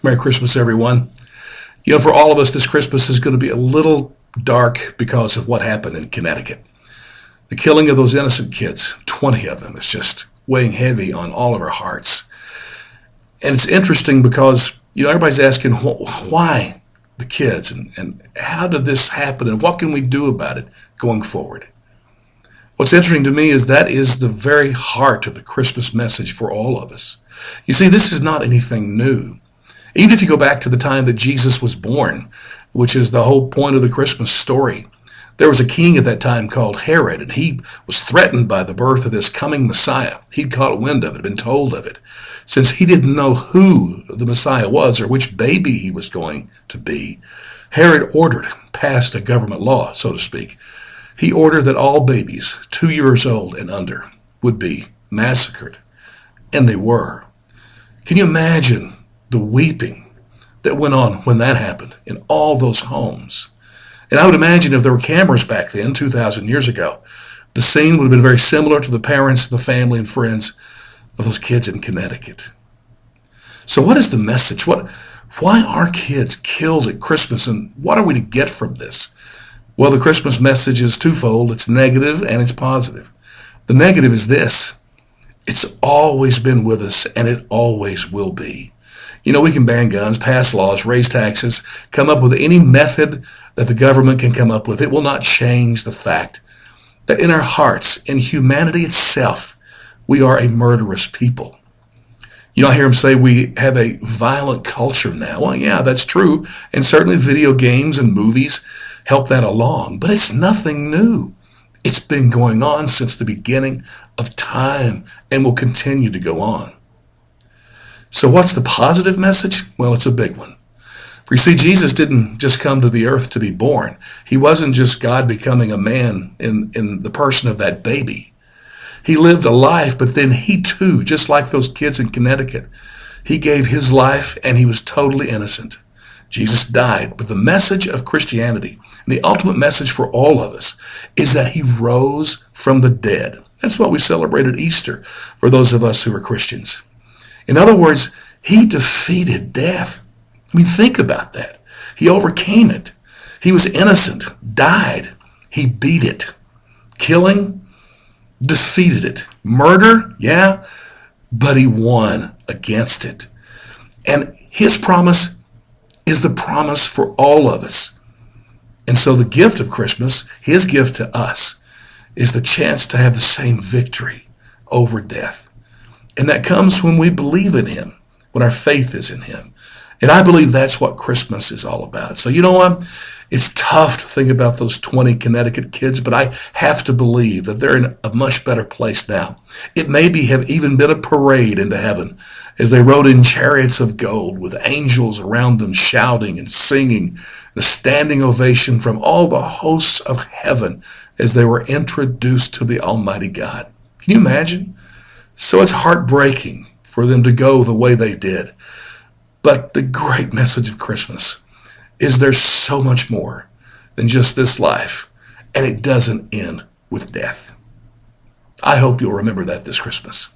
Merry Christmas, everyone. You know, for all of us, this Christmas is going to be a little dark because of what happened in Connecticut. The killing of those innocent kids, 20 of them, is just weighing heavy on all of our hearts. And it's interesting because, everybody's asking, why the kids and how did this happen and what can we do about it going forward? What's interesting to me is that is the very heart of the Christmas message for all of us. You see, this is not anything new. Even if you go back to the time that Jesus was born, which is the whole point of the Christmas story, there was a king at that time called Herod, and he was threatened by the birth of this coming Messiah. He'd caught wind of it, been told of it. Since he didn't know who the Messiah was or which baby he was going to be, Herod passed a government law, so to speak. He ordered that all babies 2 years old and under would be massacred. And they were. Can you imagine the weeping that went on when that happened in all those homes? And I would imagine if there were cameras back then, 2,000 years ago, the scene would have been very similar to the parents, the family, and friends of those kids in Connecticut. So what is the message? Why are kids killed at Christmas, and what are we to get from this? Well, the Christmas message is twofold. It's negative and it's positive. The negative is this. It's always been with us, and it always will be. We can ban guns, pass laws, raise taxes, come up with any method that the government can come up with. It will not change the fact that in our hearts, in humanity itself, we are a murderous people. I hear him say we have a violent culture now. Well, yeah, that's true. And certainly video games and movies help that along. But it's nothing new. It's been going on since the beginning of time and will continue to go on. So what's the positive message? Well, it's a big one. For you see, Jesus didn't just come to the earth to be born. He wasn't just God becoming a man in the person of that baby. He lived a life, but then he too, just like those kids in Connecticut, he gave his life and he was totally innocent. Jesus died, but the message of Christianity, the ultimate message for all of us, is that he rose from the dead. That's what we celebrate at Easter for those of us who are Christians. In other words, he defeated death. Think about that. He overcame it. He was innocent, died. He beat it. Killing, defeated it. Murder, yeah, but he won against it. And his promise is the promise for all of us. And so the gift of Christmas, his gift to us, is the chance to have the same victory over death. And that comes when we believe in him, when our faith is in him. And I believe that's what Christmas is all about. So you know what? It's tough to think about those 20 Connecticut kids, but I have to believe that they're in a much better place now. It maybe have even been a parade into heaven as they rode in chariots of gold with angels around them shouting and singing, the standing ovation from all the hosts of heaven as they were introduced to the Almighty God. Can you imagine? So it's heartbreaking for them to go the way they did. But the great message of Christmas is there's so much more than just this life, and it doesn't end with death. I hope you'll remember that this Christmas.